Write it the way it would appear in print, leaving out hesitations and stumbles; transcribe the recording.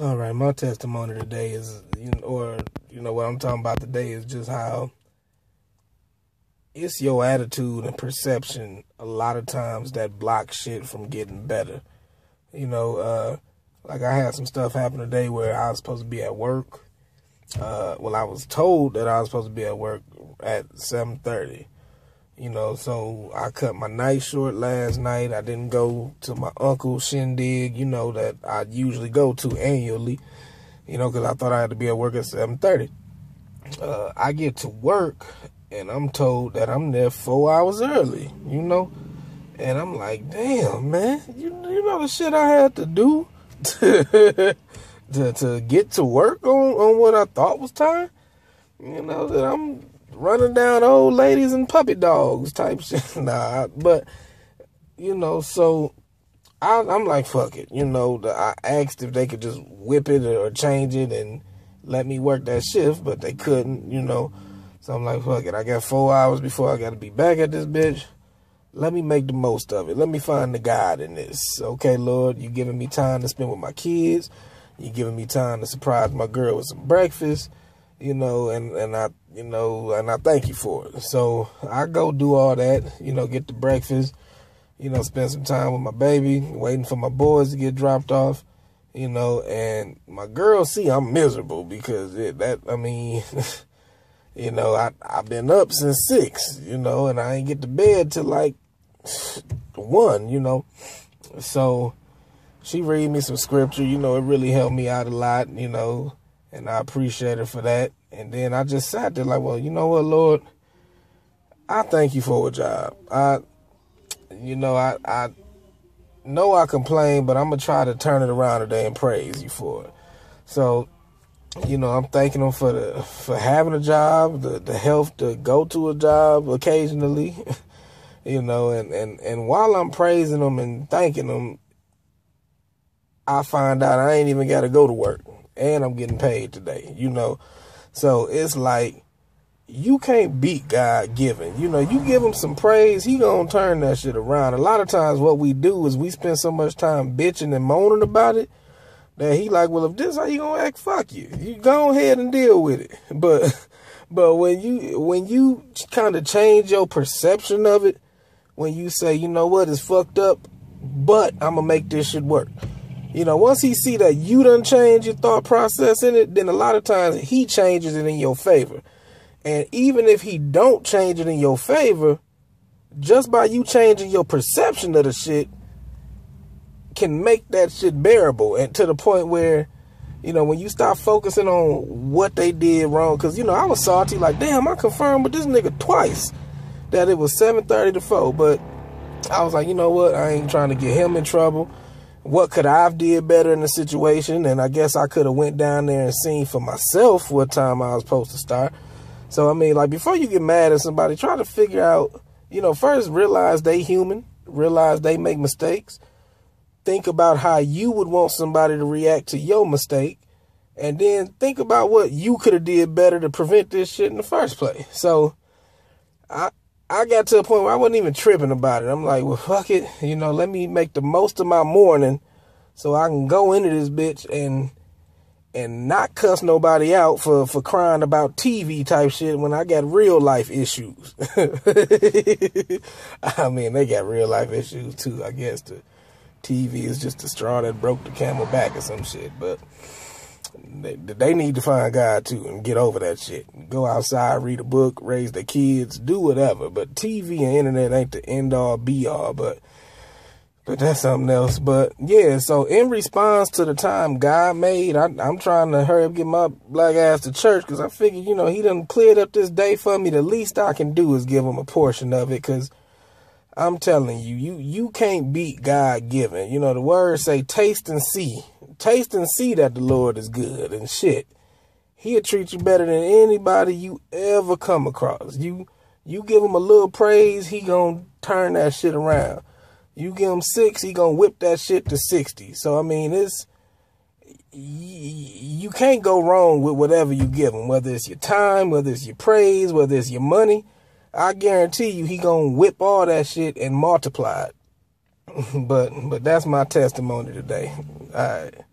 All right, my testimony today is, what I'm talking about today is just how it's your attitude and perception a lot of times that block shit from getting better. Like I had some stuff happen today where I was supposed to be at work. I was told that I was supposed to be at work at 7:30. So I cut my night short last night. I didn't go to my uncle's shindig, that I usually go to annually, because I thought I had to be at work at 7:30. I get to work, and I'm told that I'm there 4 hours early, And I'm like, damn, man, you know the shit I had to do to get to work on what I thought was time? That I'm running down old ladies and puppy dogs type shit. So I'm like, fuck it. I asked if they could just whip it or change it and let me work that shift, but they couldn't, So I'm like, fuck it. I got 4 hours before I got to be back at this bitch. Let me make the most of it. Let me find the God in this. Okay, Lord, you giving me time to spend with my kids. You giving me time to surprise my girl with some breakfast. And I thank you for it. So I go do all that, get the breakfast, spend some time with my baby, waiting for my boys to get dropped off, and my girl see I'm miserable because I've been up since 6, and I ain't get to bed till like 1, So she read me some scripture, it really helped me out a lot, and I appreciate her for that. And then I just sat there like, well, you know what, Lord? I thank you for a job. I know I complain, but I'm going to try to turn it around today and praise you for it. So, I'm thanking him for having a job, the health to go to a job occasionally, and while I'm praising him and thanking him, I find out I ain't even got to go to work. And I'm getting paid today, So it's like, you can't beat God given. You give him some praise, he gonna turn that shit around. A lot of times what we do is we spend so much time bitching and moaning about it that he like, well, if this how you gonna act, fuck you. You go ahead and deal with it. But when you kind of change your perception of it, when you say, you know what, it's fucked up, but I'm gonna make this shit work. Once he see that you done change your thought process in it, then a lot of times he changes it in your favor. And even if he don't change it in your favor, just by you changing your perception of the shit can make that shit bearable. And to the point where, when you stop focusing on what they did wrong, because, I was salty, like, damn, I confirmed with this nigga twice that it was 7:30 to 4. But I was like, you know what? I ain't trying to get him in trouble. What could I have did better in the situation? And I guess I could have went down there and seen for myself what time I was supposed to start. So, before you get mad at somebody, try to figure out, first realize they human, realize they make mistakes. Think about how you would want somebody to react to your mistake. And then think about what you could have did better to prevent this shit in the first place. So, I got to a point where I wasn't even tripping about it. I'm like, well, fuck it. Let me make the most of my morning so I can go into this bitch and not cuss nobody out for crying about TV type shit when I got real life issues. They got real life issues too. I guess the TV is just the straw that broke the camel back or some shit. But they need to find God too and get over that shit. Go outside, read a book, raise their kids, do whatever. But TV and internet ain't the end all be all. But that's something else. But yeah, so in response to the time God made, I'm trying to hurry up, get my black ass to church, because I figured, he done cleared up this day for me. The least I can do is give him a portion of it, because I'm telling you, you can't beat God given. The words say, taste and see that the Lord is good, and shit, he'll treat you better than anybody you ever come across. You give him a little praise, he gonna turn that shit around. You give him 6, he gonna whip that shit to 60. So, you can't go wrong with whatever you give him, whether it's your time, whether it's your praise, whether it's your money. I guarantee you he gonna whip all that shit and multiply it. But that's my testimony today. All right.